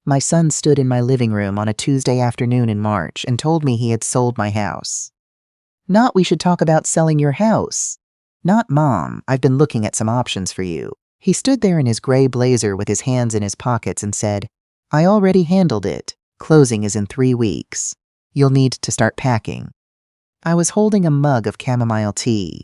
My son stood in my living room on a Tuesday afternoon in March and told me he had sold my house. Not we should talk about selling your house. Not Mom, I've been looking at some options for you. He stood there in his gray blazer with his hands in his pockets and said, I already handled it. Closing is in 3 weeks. You'll need to start packing. I was holding a mug of chamomile tea.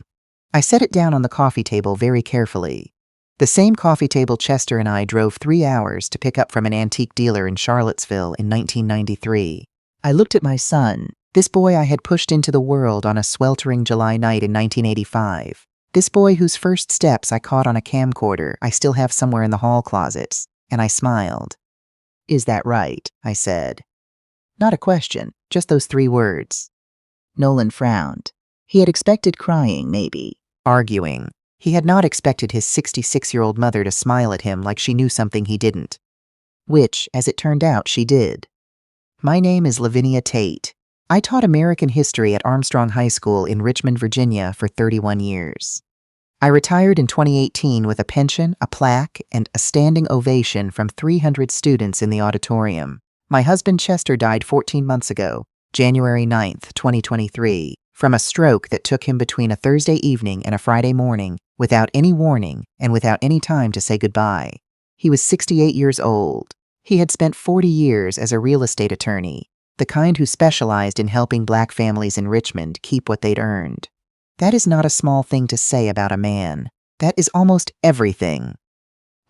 I set it down on the coffee table very carefully. The same coffee table Chester and I drove 3 hours to pick up from an antique dealer in Charlottesville in 1993. I looked at my son, this boy I had pushed into the world on a sweltering July night in 1985. This boy whose first steps I caught on a camcorder I still have somewhere in the hall closets, and I smiled. Is that right? I said. Not a question, just those 3 words. Nolan frowned. He had expected crying, maybe, arguing. He had not expected his 66-year-old mother to smile at him like she knew something he didn't. Which, as it turned out, she did. My name is Lavinia Tate. I taught American history at Armstrong High School in Richmond, Virginia for 31 years. I retired in 2018 with a pension, a plaque, and a standing ovation from 300 students in the auditorium. My husband Chester died 14 months ago, January 9th, 2023, from a stroke that took him between a Thursday evening and a Friday morning, without any warning and without any time to say goodbye. He was 68 years old. He had spent 40 years as a real estate attorney, the kind who specialized in helping Black families in Richmond keep what they'd earned. That is not a small thing to say about a man. That is almost everything.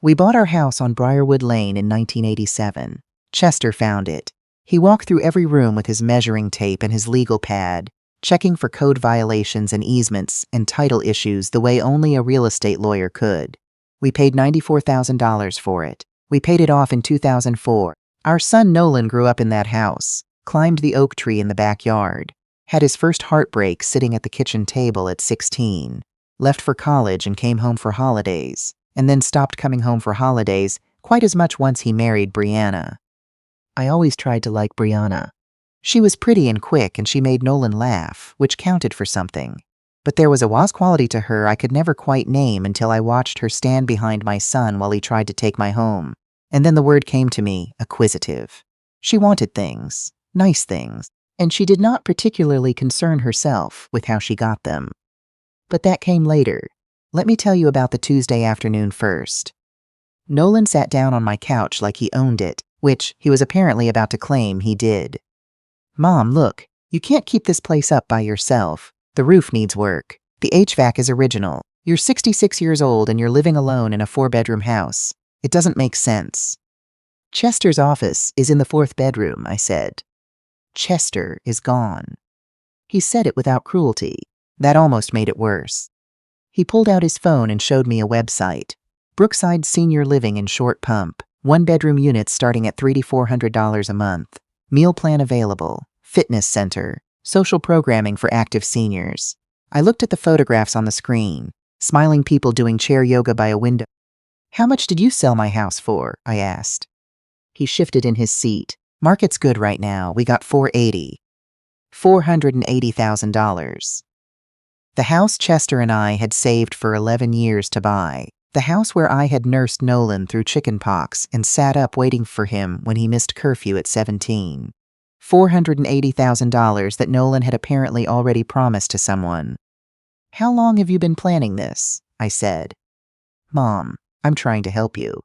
We bought our house on Briarwood Lane in 1987. Chester found it. He walked through every room with his measuring tape and his legal pad, checking for code violations and easements and title issues the way only a real estate lawyer could. We paid $94,000 for it. We paid it off in 2004. Our son Nolan grew up in that house, climbed the oak tree in the backyard, had his first heartbreak sitting at the kitchen table at 16, left for college and came home for holidays, and then stopped coming home for holidays quite as much once he married Brianna. I always tried to like Brianna. She was pretty and quick, and she made Nolan laugh, which counted for something. But there was a was quality to her I could never quite name until I watched her stand behind my son while he tried to take my home. And then the word came to me, acquisitive. She wanted things, nice things, and she did not particularly concern herself with how she got them. But that came later. Let me tell you about the Tuesday afternoon first. Nolan sat down on my couch like he owned it, which he was apparently about to claim he did. Mom, look, you can't keep this place up by yourself. The roof needs work. The HVAC is original. You're 66 years old and you're living alone in a 4-bedroom house. It doesn't make sense. Chester's office is in the 4th bedroom, I said. Chester is gone. He said it without cruelty. That almost made it worse. He pulled out his phone and showed me a website. Brookside Senior Living in Short Pump. 1-bedroom units starting at $3,400 to $400 a month. Meal plan available. Fitness center. Social programming for active seniors. I looked at the photographs on the screen. Smiling people doing chair yoga by a window. How much did you sell my house for? I asked. He shifted in his seat. Market's good right now. We got $480,000. The house Chester and I had saved for 11 years to buy. The house where I had nursed Nolan through chickenpox and sat up waiting for him when he missed curfew at 17. $480,000 that Nolan had apparently already promised to someone. How long have you been planning this? I said. Mom, I'm trying to help you.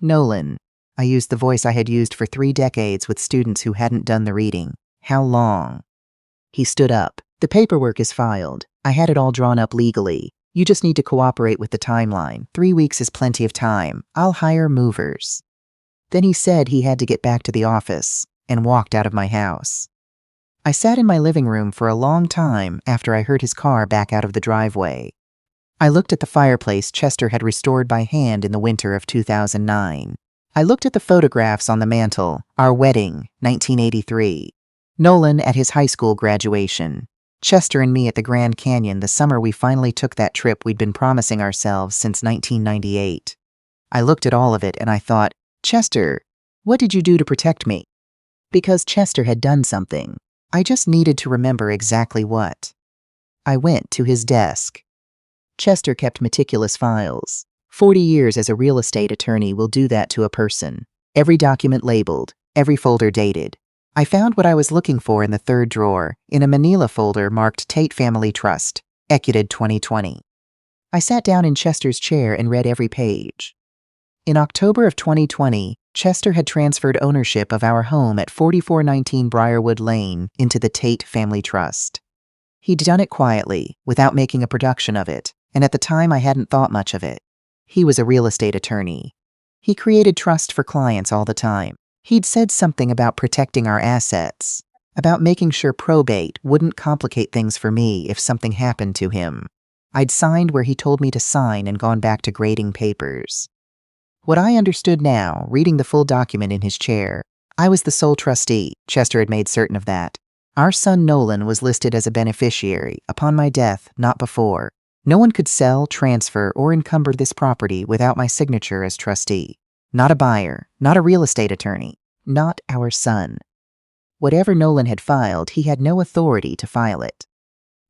Nolan, I used the voice I had used for 3 decades with students who hadn't done the reading. How long? He stood up. The paperwork is filed. I had it all drawn up legally. You just need to cooperate with the timeline. 3 weeks is plenty of time. I'll hire movers. Then he said he had to get back to the office and walked out of my house. I sat in my living room for a long time after I heard his car back out of the driveway. I looked at the fireplace Chester had restored by hand in the winter of 2009. I looked at the photographs on the mantle, our wedding, 1983. Nolan at his high school graduation. Chester and me at the Grand Canyon the summer we finally took that trip we'd been promising ourselves since 1998. I looked at all of it and I thought, Chester, what did you do to protect me? Because Chester had done something. I just needed to remember exactly what. I went to his desk. Chester kept meticulous files. 40 years as a real estate attorney will do that to a person. Every document labeled, every folder dated. I found what I was looking for in the third drawer, in a manila folder marked Tate Family Trust, Ecuted 2020. I sat down in Chester's chair and read every page. In October of 2020, Chester had transferred ownership of our home at 4419 Briarwood Lane into the Tate Family Trust. He'd done it quietly, without making a production of it, and at the time I hadn't thought much of it. He was a real estate attorney. He created trust for clients all the time. He'd said something about protecting our assets, about making sure probate wouldn't complicate things for me if something happened to him. I'd signed where he told me to sign and gone back to grading papers. What I understood now, reading the full document in his chair, I was the sole trustee. Chester had made certain of that. Our son Nolan was listed as a beneficiary, upon my death, not before. No one could sell, transfer, or encumber this property without my signature as trustee. Not a buyer, not a real estate attorney, not our son. Whatever Nolan had filed, he had no authority to file it.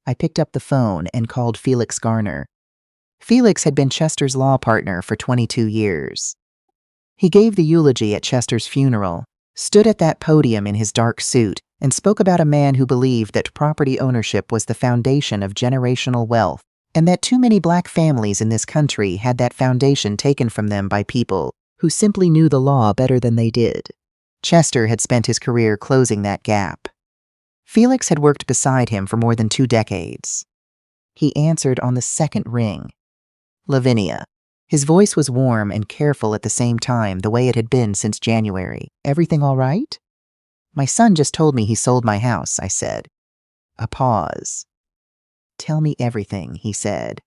I picked up the phone and called Felix Garner. Felix had been Chester's law partner for 22 years. He gave the eulogy at Chester's funeral, stood at that podium in his dark suit, and spoke about a man who believed that property ownership was the foundation of generational wealth, and that too many black families in this country had that foundation taken from them by people who simply knew the law better than they did. Chester had spent his career closing that gap. Felix had worked beside him for more than 2 decades. He answered on the second ring. Lavinia. His voice was warm and careful at the same time, the way it had been since January. Everything all right? My son just told me he sold my house, I said. A pause. Tell me everything, he said.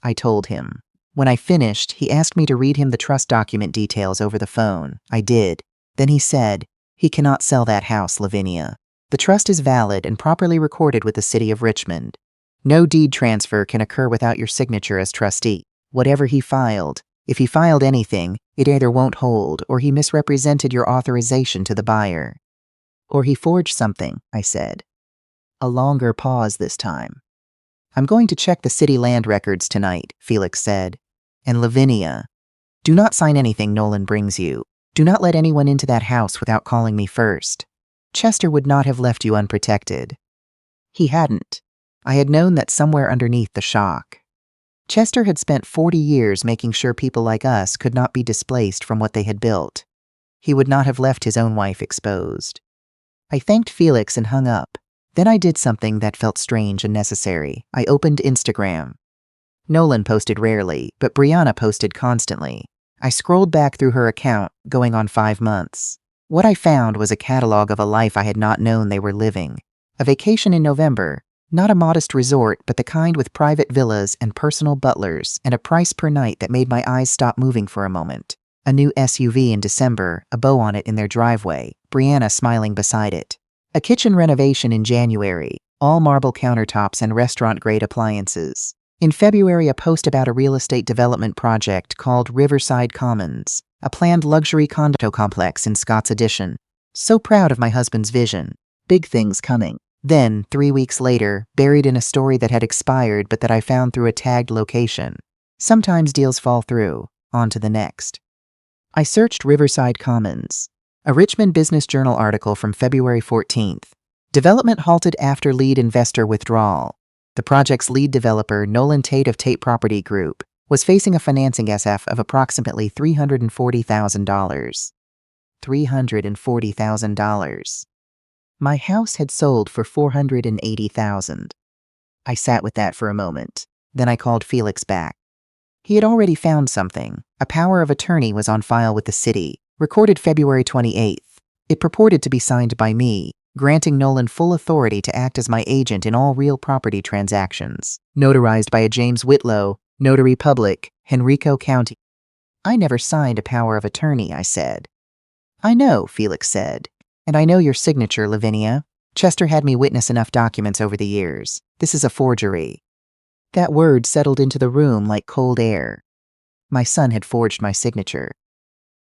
I told him. When I finished, he asked me to read him the trust document details over the phone. I did. Then he said, "He cannot sell that house, Lavinia. The trust is valid and properly recorded with the city of Richmond. No deed transfer can occur without your signature as trustee. Whatever he filed, if he filed anything, it either won't hold or he misrepresented your authorization to the buyer. Or he forged something," I said. A longer pause this time. "I'm going to check the city land records tonight," Felix said. "And Lavinia, do not sign anything Nolan brings you. Do not let anyone into that house without calling me first. Chester would not have left you unprotected." He hadn't. I had known that somewhere underneath the shock. Chester had spent 40 years making sure people like us could not be displaced from what they had built. He would not have left his own wife exposed. I thanked Felix and hung up. Then I did something that felt strange and necessary. I opened Instagram. Nolan posted rarely, but Brianna posted constantly. I scrolled back through her account, going on 5 months. What I found was a catalog of a life I had not known they were living. A vacation in November, not a modest resort, but the kind with private villas and personal butlers, and a price per night that made my eyes stop moving for a moment. A new SUV in December, a bow on it in their driveway, Brianna smiling beside it. A kitchen renovation in January, all marble countertops and restaurant-grade appliances. In February, a post about a real estate development project called Riverside Commons, a planned luxury condo complex in Scott's Addition. So proud of my husband's vision. Big things coming. Then, 3 weeks later, buried in a story that had expired but that I found through a tagged location. Sometimes deals fall through. On to the next. I searched Riverside Commons. A Richmond Business Journal article from February 14th. Development halted after lead investor withdrawal. The project's lead developer, Nolan Tate of Tate Property Group, was facing a financing SF of approximately $340,000. $340,000. My house had sold for $480,000. I sat with that for a moment. Then I called Felix back. He had already found something. A power of attorney was on file with the city, recorded February 28th. It purported to be signed by me, granting Nolan full authority to act as my agent in all real property transactions. Notarized by a James Whitlow, Notary Public, Henrico County. I never signed a power of attorney, I said. I know, Felix said. And I know your signature, Lavinia. Chester had me witness enough documents over the years. This is a forgery. That word settled into the room like cold air. My son had forged my signature.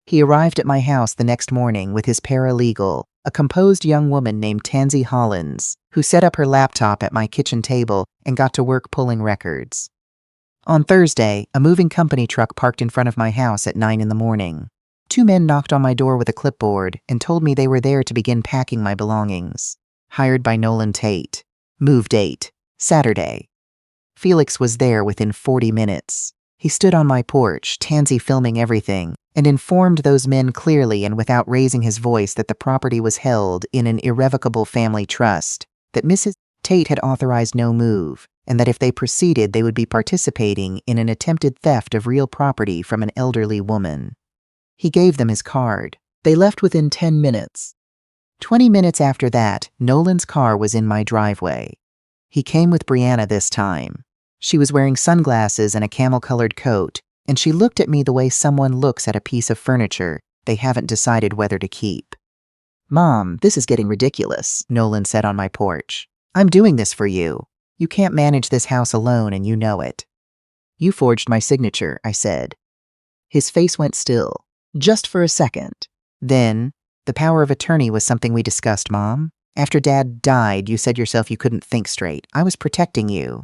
He arrived at my house the next morning with his paralegal, a composed young woman named Tansy Hollins, who set up her laptop at my kitchen table and got to work pulling records. On Thursday, a moving company truck parked in front of my house at 9 in the morning. 2 men knocked on my door with a clipboard and told me they were there to begin packing my belongings. Hired by Nolan Tate. Move date. Saturday. Felix was there within 40 minutes. He stood on my porch, Tansy filming everything, and informed those men clearly and without raising his voice that the property was held in an irrevocable family trust, that Mrs. Tate had authorized no move, and that if they proceeded they would be participating in an attempted theft of real property from an elderly woman. He gave them his card. They left within 10 minutes. 20 minutes after that, Nolan's car was in my driveway. He came with Brianna this time. She was wearing sunglasses and a camel-colored coat, and she looked at me the way someone looks at a piece of furniture they haven't decided whether to keep. "Mom, this is getting ridiculous," Nolan said on my porch. "I'm doing this for you. You can't manage this house alone and you know it." "You forged my signature," I said. His face went still, just for a second. Then, "The power of attorney was something we discussed, Mom. After Dad died, you said yourself you couldn't think straight. I was protecting you."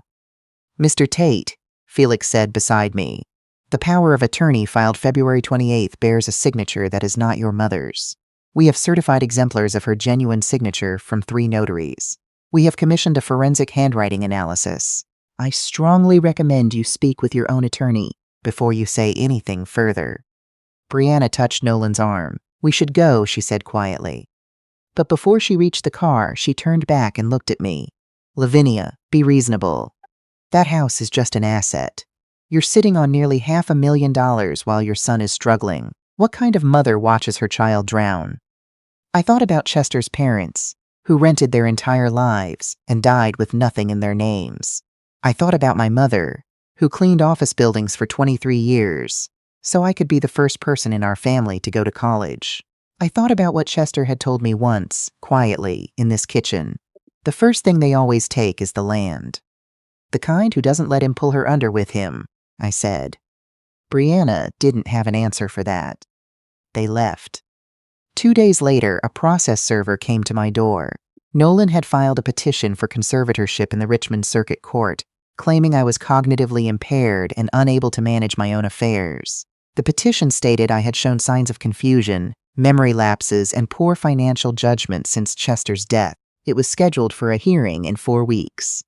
"Mr. Tate," Felix said beside me, "the power of attorney filed February 28th bears a signature that is not your mother's. We have certified exemplars of her genuine signature from 3 notaries. We have commissioned a forensic handwriting analysis. I strongly recommend you speak with your own attorney before you say anything further." Brianna touched Nolan's arm. "We should go," she said quietly. But before she reached the car, she turned back and looked at me. "Lavinia, be reasonable. That house is just an asset. You're sitting on nearly $500,000 while your son is struggling. What kind of mother watches her child drown?" I thought about Chester's parents, who rented their entire lives and died with nothing in their names. I thought about my mother, who cleaned office buildings for 23 years, so I could be the first person in our family to go to college. I thought about what Chester had told me once, quietly, in this kitchen. The first thing they always take is the land. "The kind who doesn't let him pull her under with him," I said. Brianna didn't have an answer for that. They left. 2 days later, a process server came to my door. Nolan had filed a petition for conservatorship in the Richmond Circuit Court, claiming I was cognitively impaired and unable to manage my own affairs. The petition stated I had shown signs of confusion, memory lapses, and poor financial judgment since Chester's death. It was scheduled for a hearing in 4 weeks.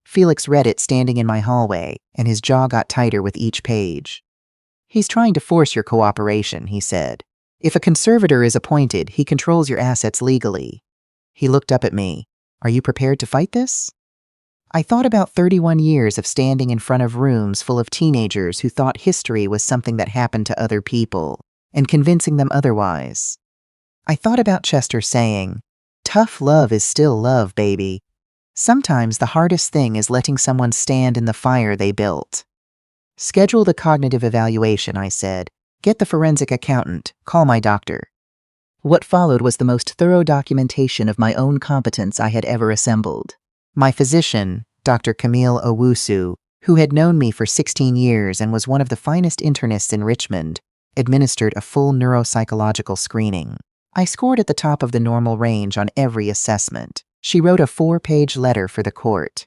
Felix read it standing in my hallway, and his jaw got tighter with each page. "He's trying to force your cooperation," he said. "If a conservator is appointed, he controls your assets legally." He looked up at me. "Are you prepared to fight this?" I thought about 31 years of standing in front of rooms full of teenagers who thought history was something that happened to other people, and convincing them otherwise. I thought about Chester saying, "Tough love is still love, baby. Sometimes the hardest thing is letting someone stand in the fire they built." "Schedule the cognitive evaluation," I said. "Get the forensic accountant. Call my doctor." What followed was the most thorough documentation of my own competence I had ever assembled. My physician, Dr. Camille Owusu, who had known me for 16 years and was one of the finest internists in Richmond, administered a full neuropsychological screening. I scored at the top of the normal range on every assessment. She wrote a 4-page letter for the court.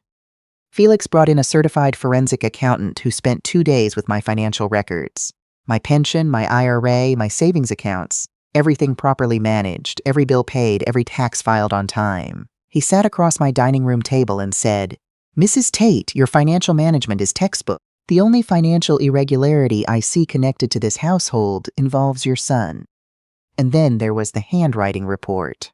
Felix brought in a certified forensic accountant who spent 2 days with my financial records. My pension, my IRA, my savings accounts, everything properly managed, every bill paid, every tax filed on time. He sat across my dining room table and said, "Mrs. Tate, your financial management is textbook. The only financial irregularity I see connected to this household involves your son." And then there was the handwriting report.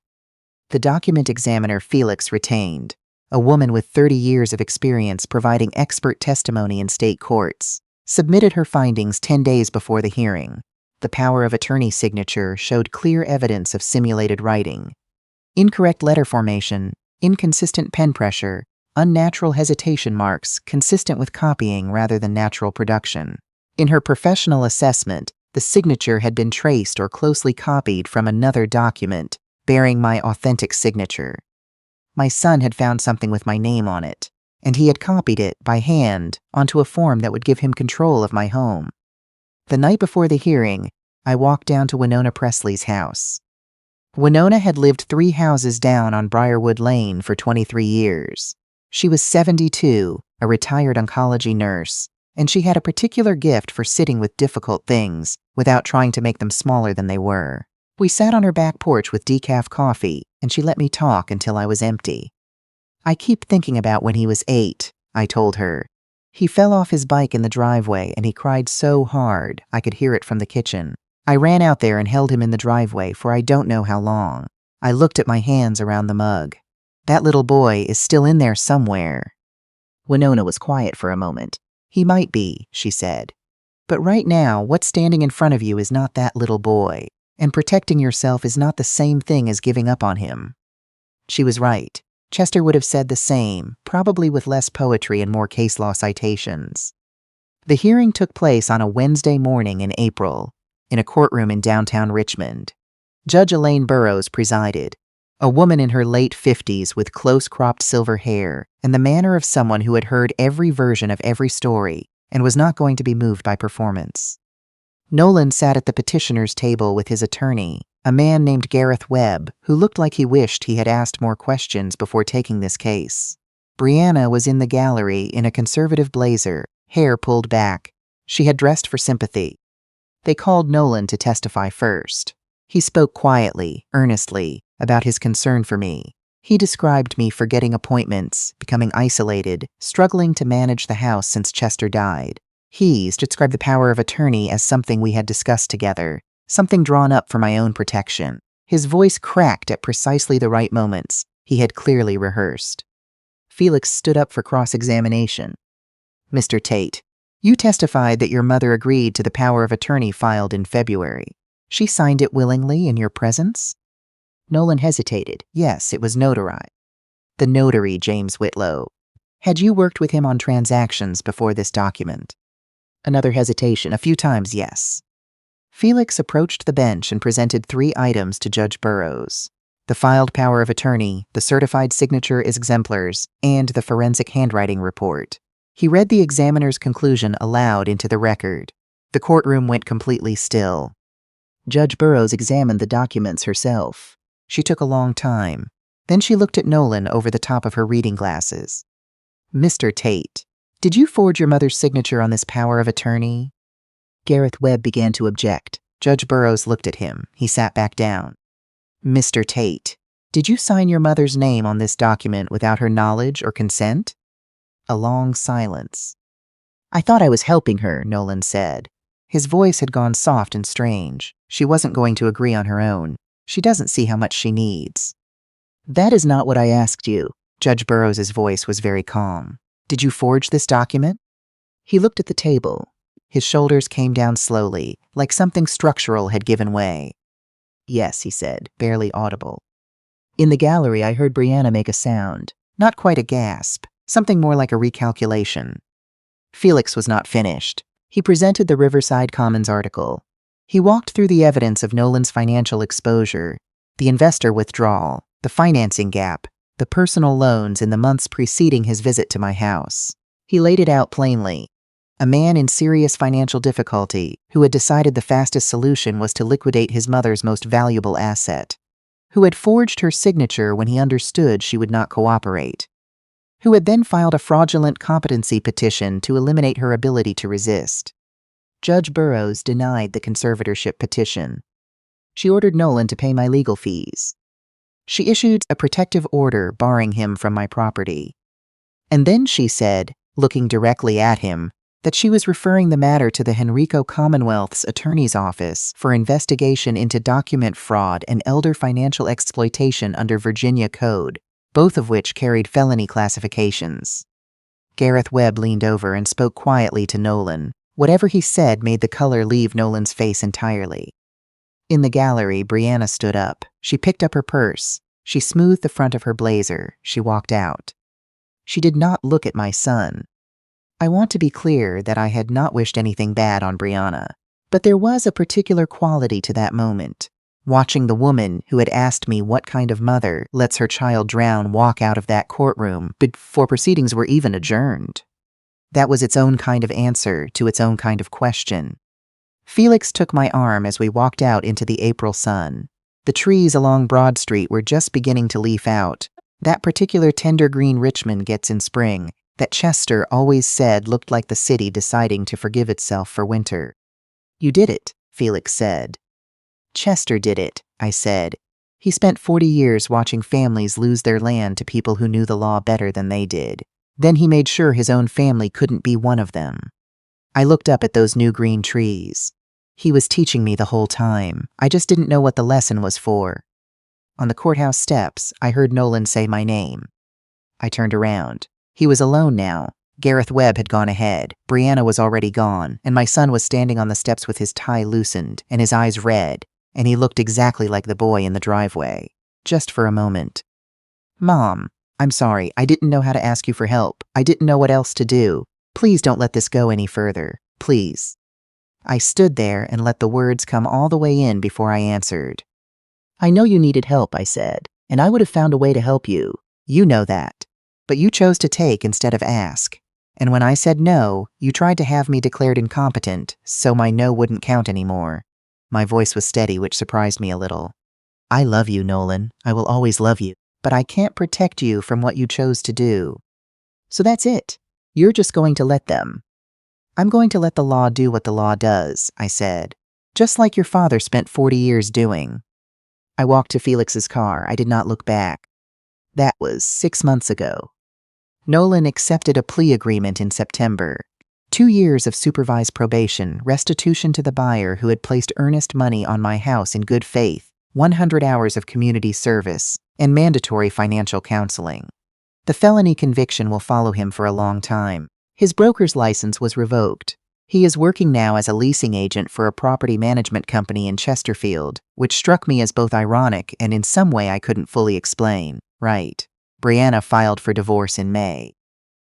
The document examiner Felix retained, a woman with 30 years of experience providing expert testimony in state courts, submitted her findings 10 days before the hearing. The power of attorney signature showed clear evidence of simulated writing. Incorrect letter formation, inconsistent pen pressure, unnatural hesitation marks consistent with copying rather than natural production. In her professional assessment, the signature had been traced or closely copied from another document bearing my authentic signature. My son had found something with my name on it, and he had copied it by hand onto a form that would give him control of my home. The night before the hearing, I walked down to Winona Presley's house. Winona had lived 3 houses down on Briarwood Lane for 23 years. She was 72, a retired oncology nurse, and she had a particular gift for sitting with difficult things without trying to make them smaller than they were. We sat on her back porch with decaf coffee, and she let me talk until I was empty. I keep thinking about when he was 8, I told her. He fell off his bike in the driveway and he cried so hard I could hear it from the kitchen. I ran out there and held him in the driveway for I don't know how long. I looked at my hands around the mug. That little boy is still in there somewhere. Winona was quiet for a moment. He might be, she said. But right now, what's standing in front of you is not that little boy, and protecting yourself is not the same thing as giving up on him. She was right. Chester would have said the same, probably with less poetry and more case law citations. The hearing took place on a Wednesday morning in April, in a courtroom in downtown Richmond. Judge Elaine Burrows presided, a woman in her late 50s with close-cropped silver hair and the manner of someone who had heard every version of every story and was not going to be moved by performance. Nolan sat at the petitioner's table with his attorney, a man named Gareth Webb, who looked like he wished he had asked more questions before taking this case. Brianna was in the gallery in a conservative blazer, hair pulled back. She had dressed for sympathy. They called Nolan to testify first. He spoke quietly, earnestly, about his concern for me. He described me forgetting appointments, becoming isolated, struggling to manage the house since Chester died. He described the power of attorney as something we had discussed together, something drawn up for my own protection. His voice cracked at precisely the right moments. He had clearly rehearsed. Felix stood up for cross-examination. Mr. Tate, you testified that your mother agreed to the power of attorney filed in February. She signed it willingly in your presence? Nolan hesitated. Yes, it was notarized. The notary, James Whitlow. Had you worked with him on transactions before this document? Another hesitation. A few times, yes. Felix approached the bench and presented 3 items to Judge Burrows: the filed power of attorney, the certified signature as exemplars, and the forensic handwriting report. He read the examiner's conclusion aloud into the record. The courtroom went completely still. Judge Burrows examined the documents herself. She took a long time. Then she looked at Nolan over the top of her reading glasses. Mr. Tate, did you forge your mother's signature on this power of attorney? Gareth Webb began to object. Judge Burrows looked at him. He sat back down. Mr. Tate, did you sign your mother's name on this document without her knowledge or consent? A long silence. I thought I was helping her, Nolan said. His voice had gone soft and strange. She wasn't going to agree on her own. She doesn't see how much she needs. That is not what I asked you. Judge Burrows' voice was very calm. Did you forge this document? He looked at the table. His shoulders came down slowly, like something structural had given way. Yes, he said, barely audible. In the gallery, I heard Brianna make a sound. Not quite a gasp, something more like a recalculation. Felix was not finished. He presented the Riverside Commons article. He walked through the evidence of Nolan's financial exposure, the investor withdrawal, the financing gap, the personal loans in the months preceding his visit to my house. He laid it out plainly. A man in serious financial difficulty who had decided the fastest solution was to liquidate his mother's most valuable asset, who had forged her signature when he understood she would not cooperate, who had then filed a fraudulent competency petition to eliminate her ability to resist. Judge Burrows denied the conservatorship petition. She ordered Nolan to pay my legal fees. She issued a protective order barring him from my property. And then she said, looking directly at him, that she was referring the matter to the Henrico Commonwealth's attorney's office for investigation into document fraud and elder financial exploitation under Virginia Code, both of which carried felony classifications. Gareth Webb leaned over and spoke quietly to Nolan. Whatever he said made the color leave Nolan's face entirely. In the gallery, Brianna stood up. She picked up her purse. She smoothed the front of her blazer. She walked out. She did not look at my son. I want to be clear that I had not wished anything bad on Brianna, but there was a particular quality to that moment. Watching the woman who had asked me what kind of mother lets her child drown walk out of that courtroom before proceedings were even adjourned. That was its own kind of answer to its own kind of question. Felix took my arm as we walked out into the April sun. The trees along Broad Street were just beginning to leaf out. That particular tender green Richmond gets in spring, that Chester always said looked like the city deciding to forgive itself for winter. You did it, Felix said. Chester did it, I said. He spent 40 years watching families lose their land to people who knew the law better than they did. Then he made sure his own family couldn't be one of them. I looked up at those new green trees. He was teaching me the whole time. I just didn't know what the lesson was for. On the courthouse steps, I heard Nolan say my name. I turned around. He was alone now. Gareth Webb had gone ahead. Brianna was already gone, and my son was standing on the steps with his tie loosened and his eyes red, and he looked exactly like the boy in the driveway. Just for a moment. Mom, I'm sorry. I didn't know how to ask you for help. I didn't know what else to do. Please don't let this go any further. Please. I stood there and let the words come all the way in before I answered. I know you needed help, I said, and I would have found a way to help you. You know that. But you chose to take instead of ask. And when I said no, you tried to have me declared incompetent, so my no wouldn't count anymore. My voice was steady, which surprised me a little. I love you, Nolan. I will always love you. But I can't protect you from what you chose to do. So that's it. You're just going to let them. I'm going to let the law do what the law does, I said. Just like your father spent 40 years doing. I walked to Felix's car. I did not look back. That was 6 months ago. Nolan accepted a plea agreement in September. 2 years of supervised probation, restitution to the buyer who had placed earnest money on my house in good faith, 100 hours of community service, and mandatory financial counseling. The felony conviction will follow him for a long time. His broker's license was revoked. He is working now as a leasing agent for a property management company in Chesterfield, which struck me as both ironic and in some way I couldn't fully explain. Right. Brianna filed for divorce in May.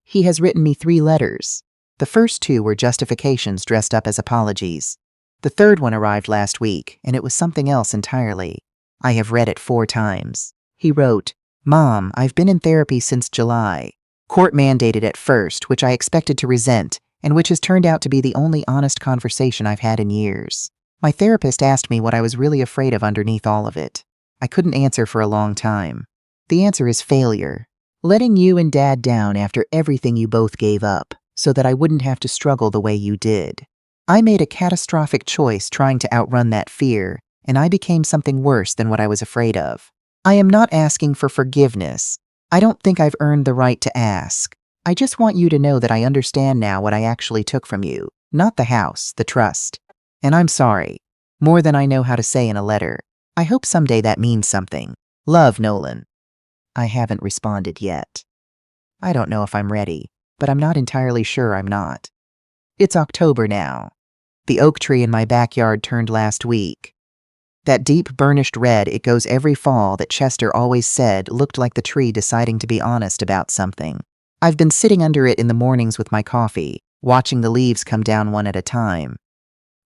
He has written me 3 letters. The first 2 were justifications dressed up as apologies. The third one arrived last week, and it was something else entirely. I have read it 4 times. He wrote, Mom, I've been in therapy since July. Court mandated at first, which I expected to resent, and which has turned out to be the only honest conversation I've had in years. My therapist asked me what I was really afraid of underneath all of it. I couldn't answer for a long time. The answer is failure. Letting you and Dad down after everything you both gave up, so that I wouldn't have to struggle the way you did. I made a catastrophic choice trying to outrun that fear, and I became something worse than what I was afraid of. I am not asking for forgiveness. I don't think I've earned the right to ask. I just want you to know that I understand now what I actually took from you, not the house, the trust. And I'm sorry. More than I know how to say in a letter. I hope someday that means something. Love, Nolan. I haven't responded yet. I don't know if I'm ready, but I'm not entirely sure I'm not. It's October now. The oak tree in my backyard turned last week. That deep burnished red it goes every fall that Chester always said looked like the tree deciding to be honest about something. I've been sitting under it in the mornings with my coffee, watching the leaves come down one at a time.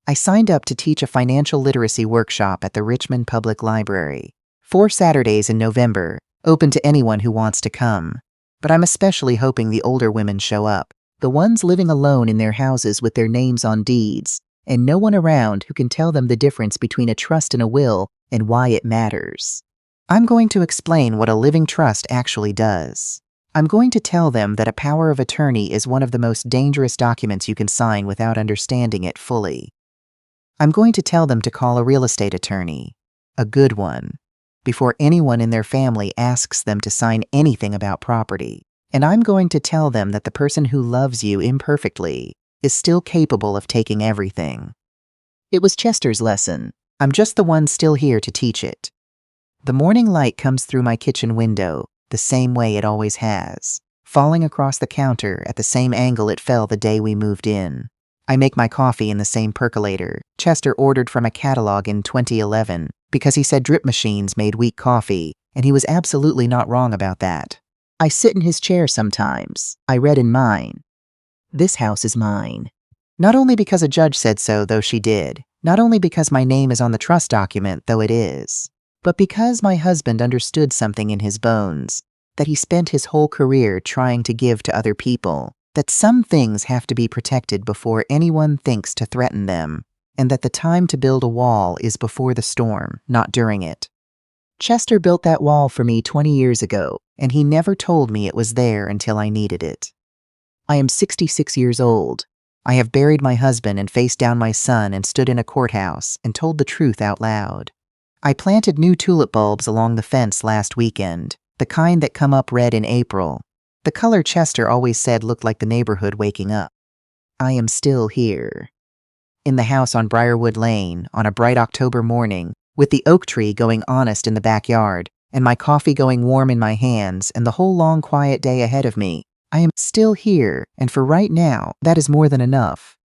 I signed up to teach a financial literacy workshop at the Richmond Public Library. 4 Saturdays in November, open to anyone who wants to come. But I'm especially hoping the older women show up, the ones living alone in their houses with their names on deeds, and no one around who can tell them the difference between a trust and a will and why it matters. I'm going to explain what a living trust actually does. I'm going to tell them that a power of attorney is one of the most dangerous documents you can sign without understanding it fully. I'm going to tell them to call a real estate attorney, a good one, before anyone in their family asks them to sign anything about property. And I'm going to tell them that the person who loves you imperfectly is still capable of taking everything. It was Chester's lesson. I'm just the one still here to teach it. The morning light comes through my kitchen window, the same way it always has, falling across the counter at the same angle it fell the day we moved in. I make my coffee in the same percolator Chester ordered from a catalog in 2011 because he said drip machines made weak coffee, and he was absolutely not wrong about that. I sit in his chair sometimes. I read in mine. This house is mine. Not only because a judge said so, though she did. Not only because my name is on the trust document, though it is. But because my husband understood something in his bones, that he spent his whole career trying to give to other people, that some things have to be protected before anyone thinks to threaten them, and that the time to build a wall is before the storm, not during it. Chester built that wall for me 20 years ago, and he never told me it was there until I needed it. I am 66 years old. I have buried my husband and faced down my son and stood in a courthouse and told the truth out loud. I planted new tulip bulbs along the fence last weekend, the kind that come up red in April. The color Chester always said looked like the neighborhood waking up. I am still here. In the house on Briarwood Lane, on a bright October morning, with the oak tree going honest in the backyard, and my coffee going warm in my hands, and the whole long quiet day ahead of me, I am still here, and for right now, that is more than enough.